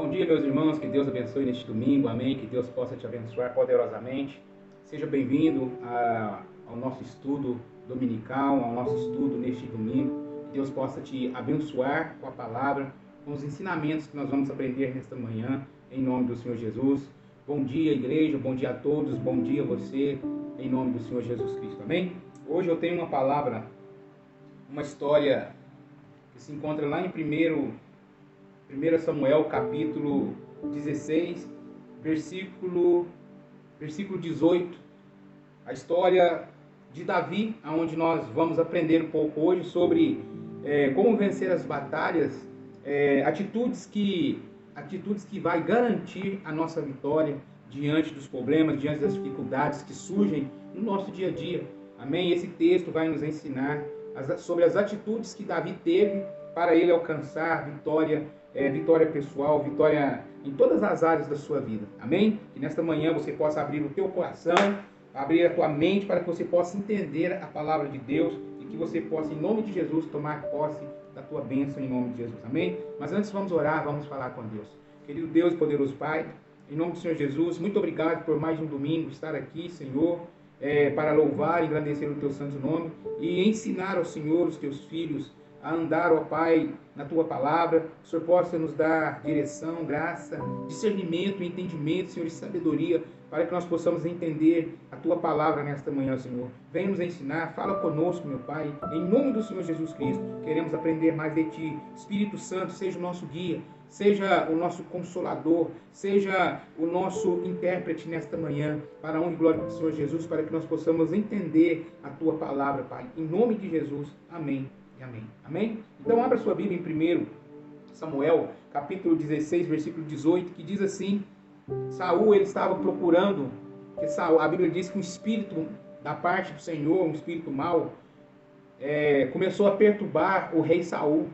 Bom dia, meus irmãos, que Deus abençoe neste domingo, amém, que Deus possa te abençoar poderosamente. Seja bem-vindo ao nosso estudo dominical, ao nosso estudo neste domingo. Que Deus possa te abençoar com a palavra, com os ensinamentos que nós vamos aprender nesta manhã, em nome do Senhor Jesus. Bom dia, igreja, bom dia a todos, bom dia a você, em nome do Senhor Jesus Cristo, amém? Hoje eu tenho uma palavra, uma história que se encontra lá em 1 Samuel, capítulo 16, versículo 18. A história de Davi, onde nós vamos aprender um pouco hoje sobre como vencer as batalhas, atitudes que vai garantir a nossa vitória diante dos problemas, diante das dificuldades que surgem no nosso dia a dia. Amém? Esse texto vai nos ensinar sobre as atitudes que Davi teve para ele alcançar vitória pessoal, vitória em todas as áreas da sua vida. Amém? Que nesta manhã você possa abrir o teu coração, abrir a tua mente para que você possa entender a palavra de Deus e que você possa, em nome de Jesus, tomar posse da tua bênção em nome de Jesus. Amém? Mas antes vamos orar, vamos falar com Deus. Querido Deus, poderoso Pai, em nome do Senhor Jesus, muito obrigado por mais um domingo estar aqui, Senhor, para louvar e engrandecer o teu santo nome e ensinar ao Senhor os teus filhos a andar, ó Pai, na Tua Palavra. O Senhor possa nos dar direção, graça, discernimento, entendimento, Senhor, e sabedoria, para que nós possamos entender a Tua Palavra nesta manhã, Senhor. Venha nos ensinar, fala conosco, meu Pai, em nome do Senhor Jesus Cristo. Queremos aprender mais de Ti. Espírito Santo, seja o nosso guia, seja o nosso consolador, seja o nosso intérprete nesta manhã, para a honra e glória do Senhor Jesus, para que nós possamos entender a Tua Palavra, Pai. Em nome de Jesus, amém. Amém. Amém? Então abra sua Bíblia em 1 Samuel, capítulo 16, versículo 18, que diz assim: Saul, ele estava procurando, que Saul, a Bíblia diz que um espírito da parte do Senhor, um espírito mau, começou a perturbar o rei Saul.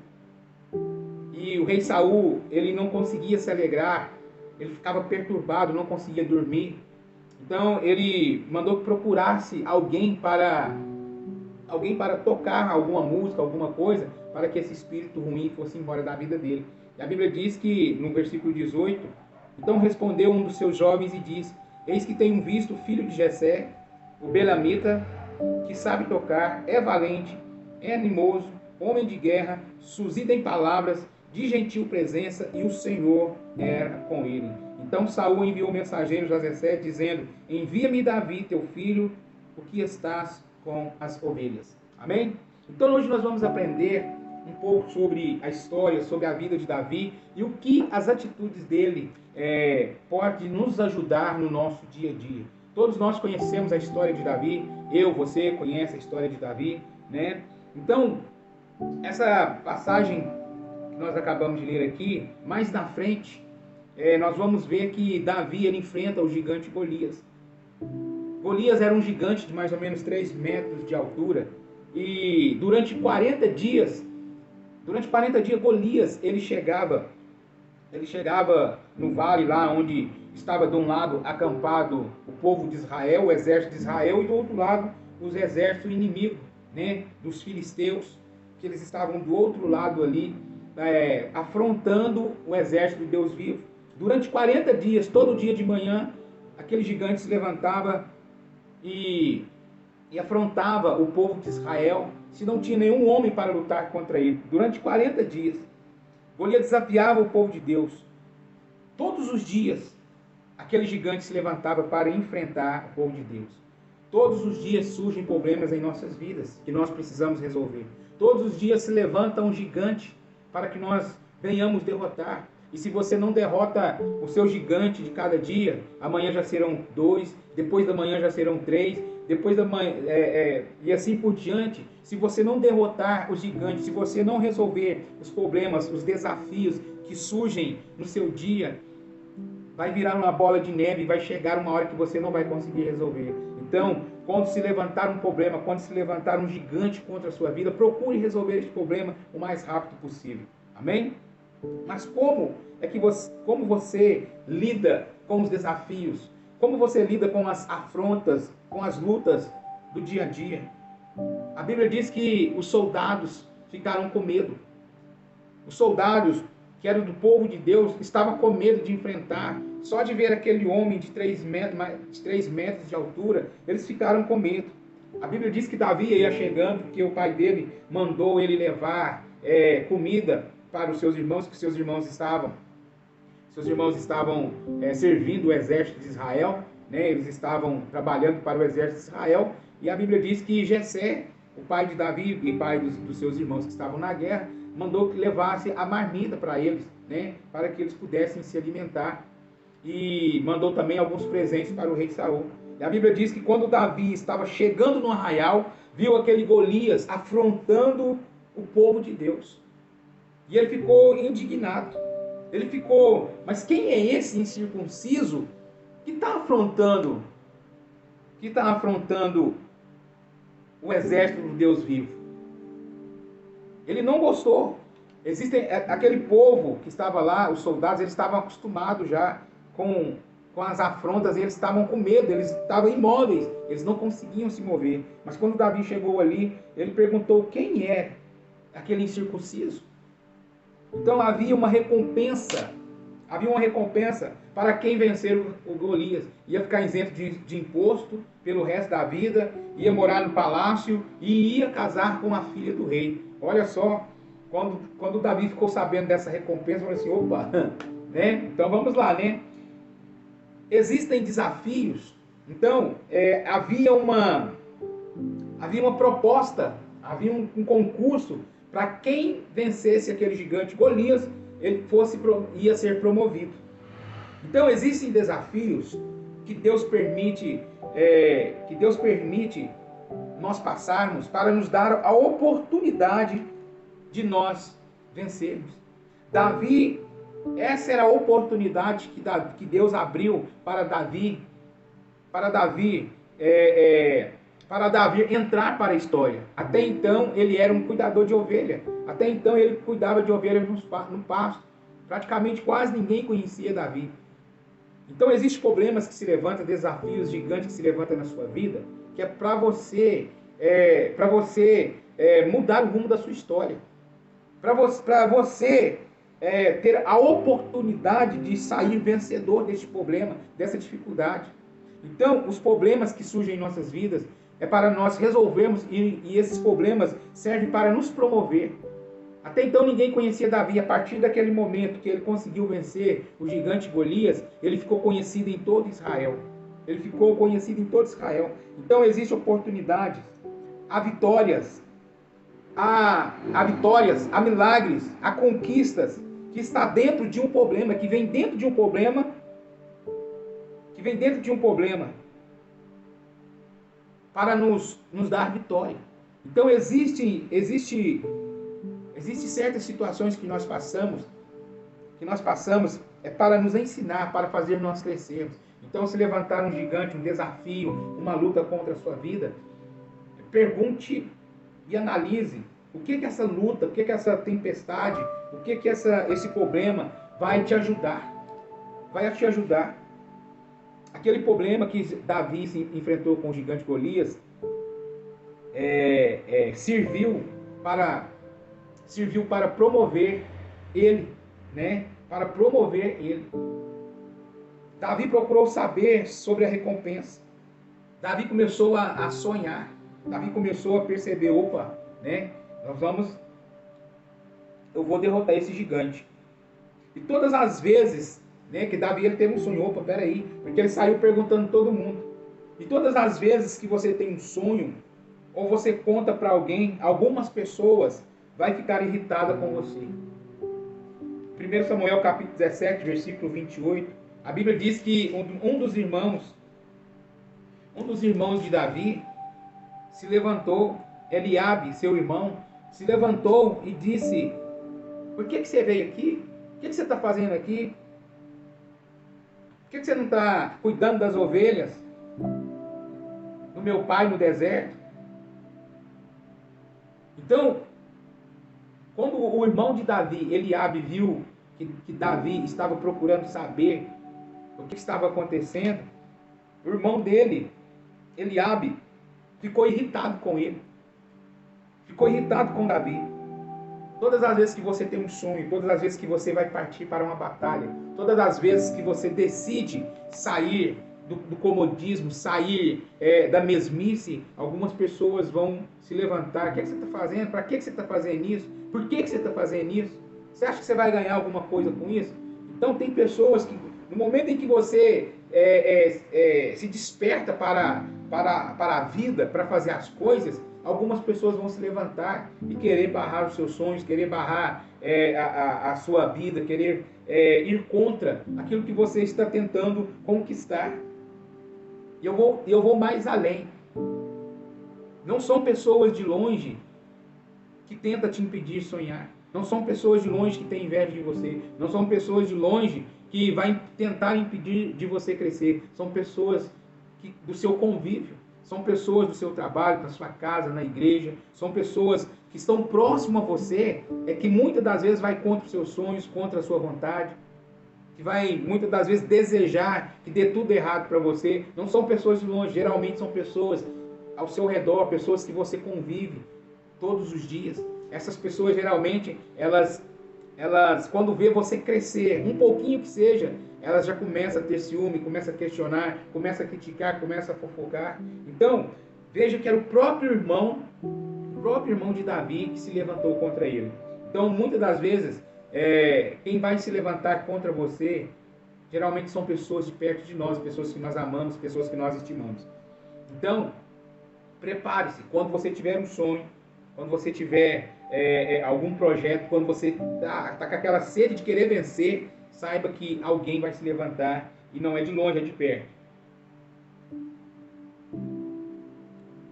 E o rei Saul, ele não conseguia se alegrar, ele ficava perturbado, não conseguia dormir. Então ele mandou que procurasse alguém para tocar alguma música, alguma coisa, para que esse espírito ruim fosse embora da vida dele. E a Bíblia diz que, no versículo 18, então respondeu um dos seus jovens e disse: Eis que tenho visto o filho de Jessé, o belamita, que sabe tocar, é valente, é animoso, homem de guerra, suscita em palavras, de gentil presença, e o Senhor era com ele. Então Saul enviou mensageiros a Jessé, dizendo: Envia-me Davi, teu filho, porque estás com as ovelhas. Amém? Então hoje nós vamos aprender um pouco sobre a história, sobre a vida de Davi e o que as atitudes dele podem nos ajudar no nosso dia a dia. Todos nós conhecemos a história de Davi, você conhece a história de Davi, né? Então, essa passagem que nós acabamos de ler aqui, mais na frente, nós vamos ver que Davi ele enfrenta o gigante Golias. Golias era um gigante de mais ou menos 3 metros de altura. E durante 40 dias, Golias, ele chegava no vale lá onde estava de um lado acampado o povo de Israel, o exército de Israel, e do outro lado os exércitos inimigos, né, dos filisteus, que eles estavam do outro lado ali, afrontando o exército de Deus vivo. Durante 40 dias, todo dia de manhã, aquele gigante se levantava e afrontava o povo de Israel, se não tinha nenhum homem para lutar contra ele. Durante 40 dias, Golias desafiava o povo de Deus. Todos os dias, aquele gigante se levantava para enfrentar o povo de Deus. Todos os dias surgem problemas em nossas vidas que nós precisamos resolver. Todos os dias se levanta um gigante para que nós venhamos derrotar. E se você não derrota o seu gigante de cada dia, amanhã já serão 2, depois da manhã já serão 3, depois da manhã, e assim por diante. Se você não derrotar os gigantes, se você não resolver os problemas, os desafios que surgem no seu dia, vai virar uma bola de neve e vai chegar uma hora que você não vai conseguir resolver. Então, quando se levantar um problema, quando se levantar um gigante contra a sua vida, procure resolver esse problema o mais rápido possível. Amém? Mas como você lida com os desafios? Como você lida com as afrontas, com as lutas do dia a dia? A Bíblia diz que os soldados ficaram com medo. Os soldados que era do povo de Deus, estava com medo de enfrentar. Só de ver aquele homem de 3 metros de altura, eles ficaram com medo. A Bíblia diz que Davi ia chegando, que o pai dele mandou ele levar comida para os seus irmãos, que seus irmãos estavam servindo o exército de Israel, né? Eles estavam trabalhando para o exército de Israel, e a Bíblia diz que Jessé, o pai de Davi e pai dos seus irmãos que estavam na guerra, mandou que levasse a marmita para eles, né? Para que eles pudessem se alimentar, e mandou também alguns presentes para o rei Saul. E a Bíblia diz que quando Davi estava chegando no arraial, viu aquele Golias afrontando o povo de Deus. E ele ficou indignado. Ele ficou, mas quem é esse incircunciso que está afrontando o exército do Deus vivo? Ele não gostou. Aquele povo que estava lá, os soldados, eles estavam acostumados já com as afrontas, eles estavam com medo, eles estavam imóveis, eles não conseguiam se mover. Mas quando Davi chegou ali, ele perguntou quem é aquele incircunciso. Então havia uma recompensa para quem vencer o Golias. Ia ficar isento de imposto pelo resto da vida, ia morar no palácio e ia casar com a filha do rei. Olha só, quando Davi ficou sabendo dessa recompensa, falou assim, opa, né? Então vamos lá, né? Existem desafios. Então, havia uma proposta, havia um concurso para quem vencesse aquele gigante Golias, ele ia ser promovido. Então, existem desafios que Deus permite nós passarmos para nos dar a oportunidade de nós vencermos. Davi, essa era a oportunidade que Deus abriu para Davi entrar para a história. Até então ele era um cuidador de ovelha. Até então ele cuidava de ovelhas no pasto. Praticamente quase ninguém conhecia Davi. Então existem problemas que se levantam, desafios gigantes que se levantam na sua vida, que é para você mudar o rumo da sua história. Para você ter a oportunidade de sair vencedor deste problema, dessa dificuldade. Então, os problemas que surgem em nossas vidas é para nós resolvermos, e esses problemas servem para nos promover. Até então ninguém conhecia Davi. A partir daquele momento que ele conseguiu vencer o gigante Golias, ele ficou conhecido em todo Israel. Então existem oportunidades, há vitórias, há milagres, há conquistas que está dentro de um problema, que vem dentro de um problema, para nos dar vitória. Então existe certas situações que nós passamos para nos ensinar, para fazer nós crescermos. Então, se levantar um gigante, um desafio, uma luta contra a sua vida, pergunte e analise o que essa luta, o que essa tempestade, o que esse problema vai te ajudar. Aquele problema que Davi se enfrentou com o gigante Golias serviu para promover ele, né? Para promover ele. Davi procurou saber sobre a recompensa. Davi começou a sonhar. Davi começou a perceber, opa, né? Eu vou derrotar esse gigante. E todas as vezes, né, que Davi ele teve um sonho, opa, peraí, porque ele saiu perguntando todo mundo. E todas as vezes que você tem um sonho, ou você conta para alguém, algumas pessoas vai ficar irritada com você. 1 Samuel capítulo 17, versículo 28, a Bíblia diz que um dos irmãos de Davi se levantou, Eliabe, seu irmão, se levantou e disse, por que você veio aqui? O que você está fazendo aqui? Por que você não está cuidando das ovelhas do meu pai no deserto? Então, quando o irmão de Davi, Eliabe, viu que Davi estava procurando saber o que estava acontecendo, o irmão dele, Eliabe, ficou irritado com ele. Ficou irritado com Davi. Todas as vezes que você tem um sonho, todas as vezes que você vai partir para uma batalha, todas as vezes que você decide sair do comodismo, sair da mesmice, algumas pessoas vão se levantar. O que, é que você está fazendo? Para que, é que você está fazendo isso? Por que, é que você está fazendo isso? Você acha que você vai ganhar alguma coisa com isso? Então tem pessoas que, no momento em que você se desperta para a vida, para fazer as coisas, algumas pessoas vão se levantar e querer barrar os seus sonhos, querer barrar a sua vida, querer ir contra aquilo que você está tentando conquistar. E eu vou mais além. Não são pessoas de longe que tentam te impedir de sonhar. Não são pessoas de longe que têm inveja de você. Não são pessoas de longe que vai tentar impedir de você crescer. São pessoas do seu convívio. São pessoas do seu trabalho, da sua casa, na igreja. São pessoas que estão próximas a você, que muitas das vezes vai contra os seus sonhos, contra a sua vontade, que vai muitas das vezes desejar que dê tudo errado para você. Não são pessoas de longe, geralmente são pessoas ao seu redor, pessoas que você convive todos os dias. Essas pessoas geralmente, elas quando vê você crescer, um pouquinho que seja, elas já começam a ter ciúme, começam a questionar, começam a criticar, começam a fofocar. Então, veja que era o próprio irmão de Davi que se levantou contra ele. Então, muitas das vezes, quem vai se levantar contra você, geralmente são pessoas de perto de nós, pessoas que nós amamos, pessoas que nós estimamos. Então, prepare-se, quando você tiver um sonho, quando você tiver algum projeto, quando você está com aquela sede de querer vencer, saiba que alguém vai se levantar, e não é de longe, é de perto.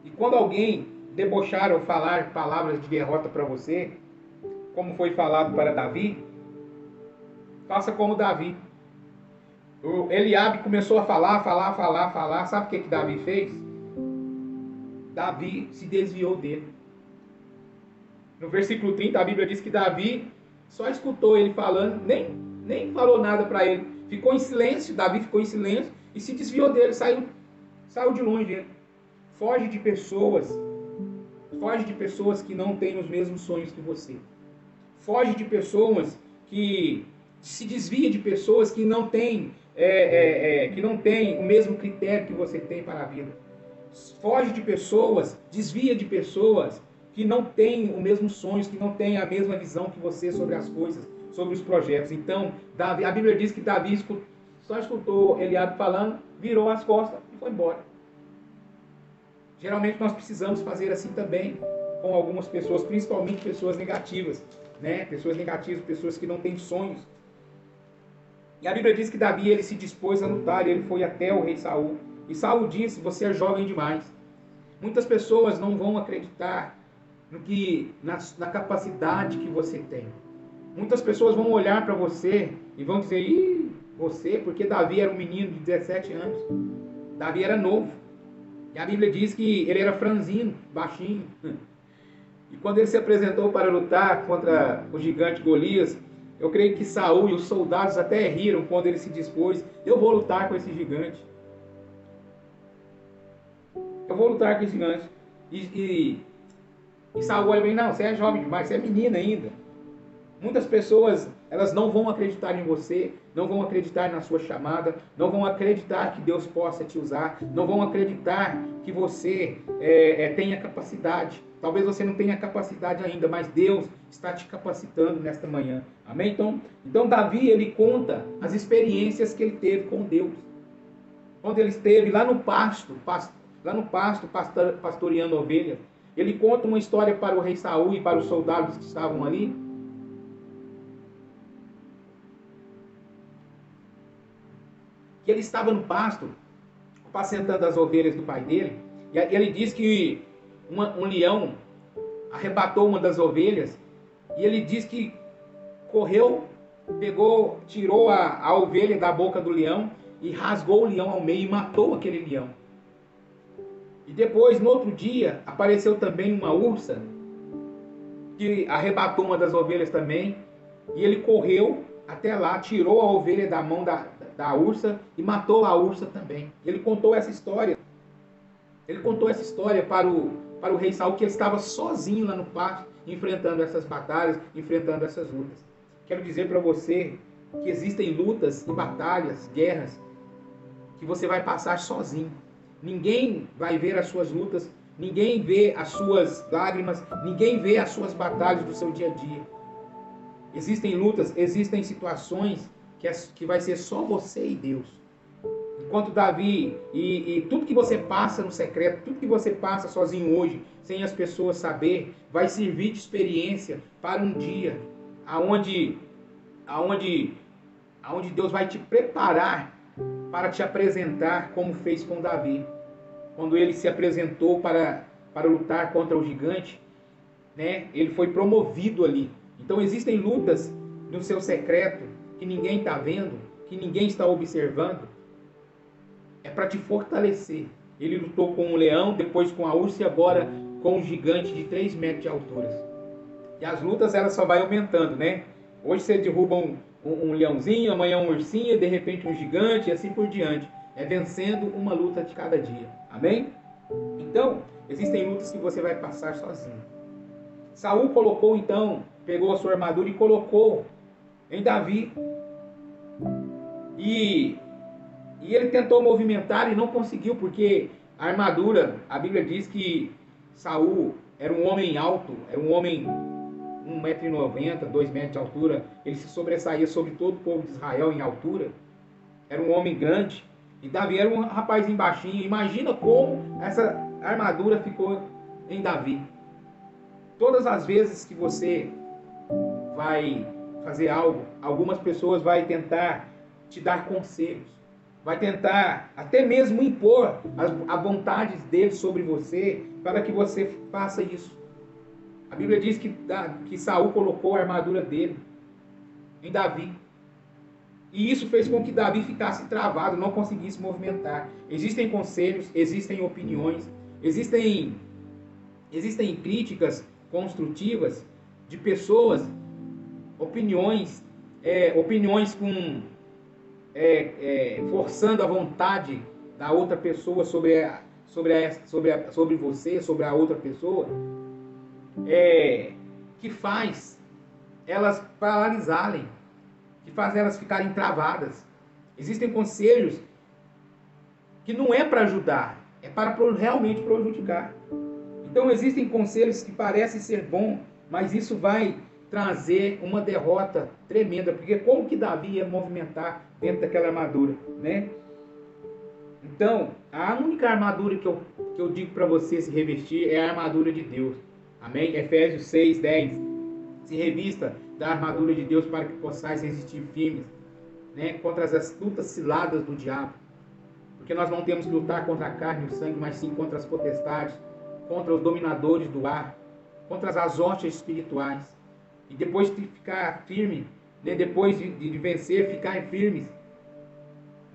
E quando alguém debochar ou falar palavras de derrota para você, como foi falado para Davi, faça como Davi. O Eliabe começou a falar. Sabe o que Davi fez? Davi se desviou dele. No versículo 30, a Bíblia diz que Davi só escutou ele falando, nem falou nada para ele. Ficou em silêncio, Davi ficou em silêncio e se desviou dele, saiu de longe dele. Foge de pessoas que não têm os mesmos sonhos que você. Foge de pessoas que se desvia de pessoas que não têm o mesmo critério que você tem para a vida. Foge de pessoas, desvia de pessoas que não têm os mesmos sonhos, que não têm a mesma visão que você sobre as coisas, sobre os projetos. Então, a Bíblia diz que Davi só escutou Eliabe falando, virou as costas e foi embora. Geralmente nós precisamos fazer assim também com algumas pessoas, principalmente pessoas negativas, né? Pessoas negativas, pessoas que não têm sonhos. E a Bíblia diz que Davi ele se dispôs a lutar, ele foi até o rei Saul. E Saul disse: você é jovem demais. Muitas pessoas não vão acreditar na capacidade que você tem. Muitas pessoas vão olhar para você e vão dizer: ih, você, porque Davi era um menino de 17 anos. Davi era novo. E a Bíblia diz que ele era franzino, baixinho. E quando ele se apresentou para lutar contra o gigante Golias, eu creio que Saul e os soldados até riram quando ele se dispôs: eu vou lutar com esse gigante. Eu vou lutar com esse gigante. E Saul olha bem: não, você é jovem demais, você é menina ainda. Muitas pessoas, elas não vão acreditar em você, não vão acreditar na sua chamada, não vão acreditar que Deus possa te usar, não vão acreditar que você tenha capacidade. Talvez você não tenha capacidade ainda, mas Deus está te capacitando nesta manhã. Amém? Então Davi, ele conta as experiências que ele teve com Deus. Quando ele esteve lá no pasto pastoreando ovelhas, ele conta uma história para o rei Saul e para os soldados que estavam ali. Que ele estava no pasto, apacentando as ovelhas do pai dele, e ele diz que um leão arrebatou uma das ovelhas, e ele diz que correu, tirou a ovelha da boca do leão, e rasgou o leão ao meio e matou aquele leão. E depois, no outro dia, apareceu também uma ursa, que arrebatou uma das ovelhas também, e ele correu até lá, tirou a ovelha da mão da ursa e matou a ursa também. Ele contou essa história. Ele contou essa história para para o rei Saul que ele estava sozinho lá no pasto, enfrentando essas batalhas, enfrentando essas lutas. Quero dizer para você que existem lutas e batalhas, guerras, que você vai passar sozinho. Ninguém vai ver as suas lutas, ninguém vê as suas lágrimas, ninguém vê as suas batalhas do seu dia a dia. Existem lutas, existem situações que vai ser só você e Deus. Enquanto Davi e tudo que você passa no secreto, tudo que você passa sozinho hoje, sem as pessoas saber, vai servir de experiência para um dia aonde Deus vai te preparar para te apresentar como fez com Davi. Quando ele se apresentou para lutar contra o gigante, né, ele foi promovido ali. Então existem lutas no seu secreto que ninguém está vendo, que ninguém está observando. É para te fortalecer. Ele lutou com um leão, depois com a ursa e agora com um gigante de 3 metros de altura. E as lutas elas só vai aumentando, né? Hoje você derruba um leãozinho, amanhã um ursinho, de repente um gigante e assim por diante. É vencendo uma luta de cada dia. Amém? Então, existem lutas que você vai passar sozinho. Saul colocou então, pegou a sua armadura e colocou em Davi. E ele tentou movimentar e não conseguiu, porque a armadura, a Bíblia diz que Saul era um homem alto, era um homem 1,90 m, 2 metros de altura. Ele se sobressaía sobre todo o povo de Israel em altura. Era um homem grande. E Davi era um rapazinho baixinho. Imagina como essa armadura ficou em Davi. Todas as vezes que você vai fazer algo, algumas pessoas vão tentar te dar conselhos. Vai tentar até mesmo impor as vontades dele sobre você para que você faça isso. A Bíblia diz que Saul colocou a armadura dele em Davi. E isso fez com que Davi ficasse travado, não conseguisse movimentar. Existem conselhos, existem opiniões, existem críticas construtivas de pessoas, opiniões forçando a vontade da outra pessoa sobre você, sobre a outra pessoa, que faz elas paralisarem, que faz elas ficarem travadas. Existem conselhos que não é para ajudar, é para realmente prejudicar. Então existem conselhos que parecem ser bons, mas isso vai trazer uma derrota tremenda, porque como que Davi ia movimentar dentro daquela armadura, né? Então, a única armadura que eu digo para você se revestir é a armadura de Deus. Amém? Efésios 6, 10. Se revista da armadura de Deus para que possais resistir firmes, né, contra as astutas ciladas do diabo. Porque nós não temos que lutar contra a carne e o sangue, mas sim contra as potestades, contra os dominadores do ar, contra as hostes espirituais. E depois de ficar firme, né, depois de vencer, ficar firmes,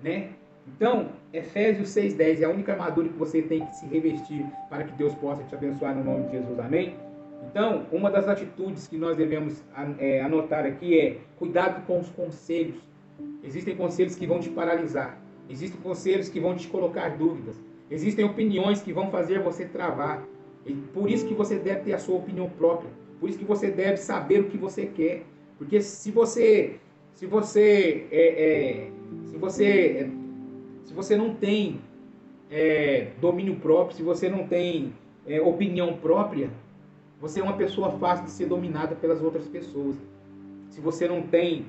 né? Então, Efésios 6,10 é a única armadura que você tem que se revestir para que Deus possa te abençoar no nome de Jesus. Amém? Então, uma das atitudes que nós devemos anotar aqui é cuidado com os conselhos. Existem conselhos que vão te paralisar. Existem conselhos que vão te colocar dúvidas. Existem opiniões que vão fazer você travar. E por isso que você deve ter a sua opinião própria. Por isso que você deve saber o que você quer. Porque se você não tem domínio próprio, se você não tem opinião própria, você é uma pessoa fácil de ser dominada pelas outras pessoas. Se você não tem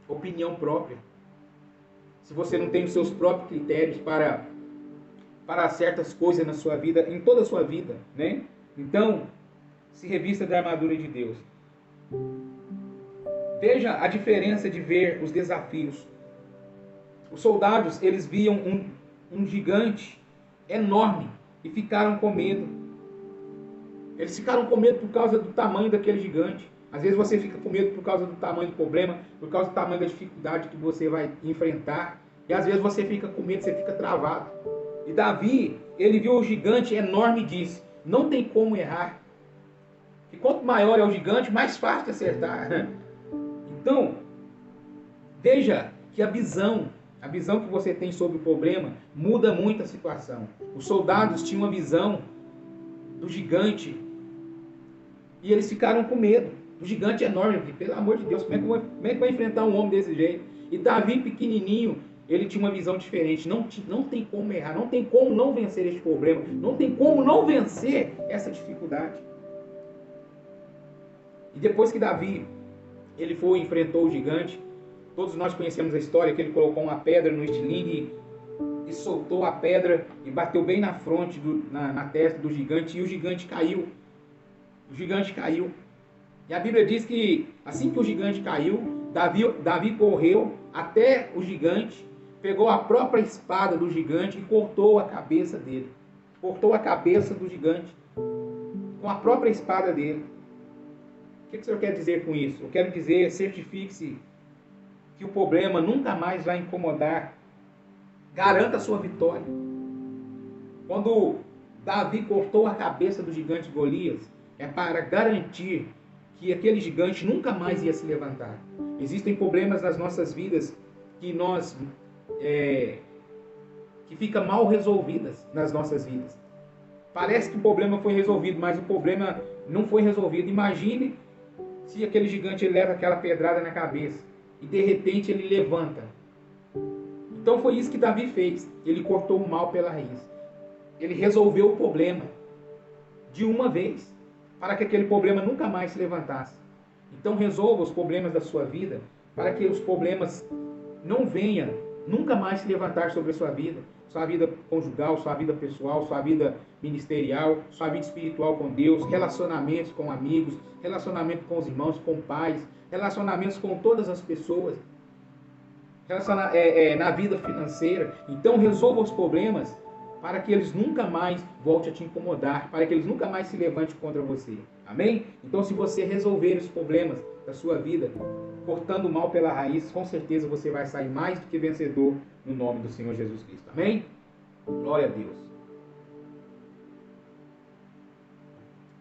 opinião própria, se você não tem os seus próprios critérios para certas coisas na sua vida, em toda a sua vida, né? Então, se revista da armadura de Deus. Veja a diferença de ver os desafios. Os soldados, eles viam um gigante enorme e ficaram com medo. Eles ficaram com medo por causa do tamanho daquele gigante. Às vezes você fica com medo por causa do tamanho do problema, por causa do tamanho da dificuldade que você vai enfrentar. E às vezes você fica com medo, você fica travado. E Davi, ele viu o gigante enorme e disse, não tem como errar. E quanto maior é o gigante, mais fácil de acertar. Então, veja que a visão A visão que você tem sobre o problema muda muito a situação. Os soldados tinham uma visão do gigante e eles ficaram com medo. O gigante é enorme, pelo amor de Deus, como é que vai enfrentar um homem desse jeito? E Davi, pequenininho, ele tinha uma visão diferente. Não tem como errar, não tem como não vencer este problema, não tem como não vencer essa dificuldade. E depois que Davi ele foi e enfrentou o gigante, todos nós conhecemos a história que ele colocou uma pedra no estilingue e soltou a pedra e bateu bem na fronte, na testa do gigante, e o gigante caiu. O gigante caiu. E a Bíblia diz que assim que o gigante caiu, Davi correu até o gigante, pegou a própria espada do gigante e cortou a cabeça dele. Cortou a cabeça do gigante com a própria espada dele. O que o Senhor quer dizer com isso? Eu quero dizer, certifique-se que o problema nunca mais vai incomodar. Garanta a sua vitória. Quando Davi cortou a cabeça do gigante Golias, é para garantir que aquele gigante nunca mais ia se levantar. Existem problemas nas nossas vidas que que ficam mal resolvidas nas nossas vidas. Parece que o problema foi resolvido, mas o problema não foi resolvido. Imagine se aquele gigante leva aquela pedrada na cabeça e de repente ele levanta. Então foi isso que Davi fez. Ele cortou o mal pela raiz. Ele resolveu o problema de uma vez, para que aquele problema nunca mais se levantasse. Então resolva os problemas da sua vida, para que os problemas não venham nunca mais se levantar sobre a sua vida. Sua vida conjugal, sua vida pessoal, sua vida ministerial, sua vida espiritual com Deus, relacionamentos com amigos, relacionamento com os irmãos, com pais, relacionamentos com todas as pessoas, na vida financeira. Então resolva os problemas para que eles nunca mais voltem a te incomodar, para que eles nunca mais se levantem contra você. Amém? Então se você resolver os problemas da sua vida, cortando o mal pela raiz, com certeza você vai sair mais do que vencedor no nome do Senhor Jesus Cristo. Amém? Glória a Deus.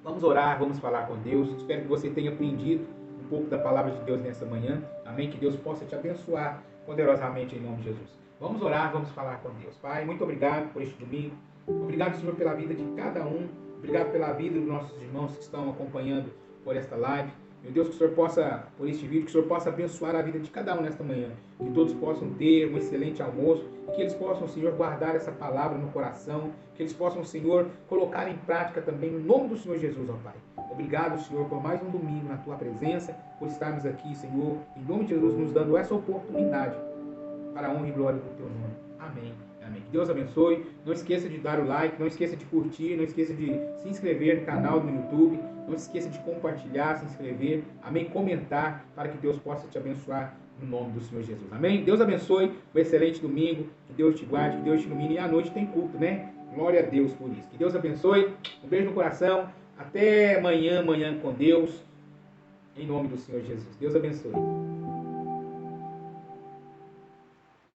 Vamos orar, vamos falar com Deus. Espero que você tenha aprendido um pouco da palavra de Deus nessa manhã. Amém? Que Deus possa te abençoar poderosamente em nome de Jesus. Vamos orar, vamos falar com Deus. Pai, muito obrigado por este domingo. Obrigado, Senhor, pela vida de cada um. Obrigado pela vida dos nossos irmãos que estão acompanhando por esta live. Meu Deus, que o Senhor possa, por este vídeo, que o Senhor possa abençoar a vida de cada um nesta manhã. Que todos possam ter um excelente almoço. E que eles possam, Senhor, guardar essa palavra no coração. Que eles possam, Senhor, colocar em prática também no nome do Senhor Jesus, ó Pai. Obrigado, Senhor, por mais um domingo na Tua presença. Por estarmos aqui, Senhor, em nome de Jesus, nos dando essa oportunidade para a honra e glória do Teu nome. Amém. Amém. Que Deus abençoe. Não esqueça de dar o like, não esqueça de curtir, não esqueça de se inscrever no canal do YouTube, não esqueça de compartilhar, se inscrever, amém, comentar, para que Deus possa te abençoar no nome do Senhor Jesus. Amém? Deus abençoe, um excelente domingo, que Deus te guarde, que Deus te ilumine, e à noite tem culto, né? Glória a Deus por isso. Que Deus abençoe, um beijo no coração, até amanhã com Deus, em nome do Senhor Jesus. Deus abençoe.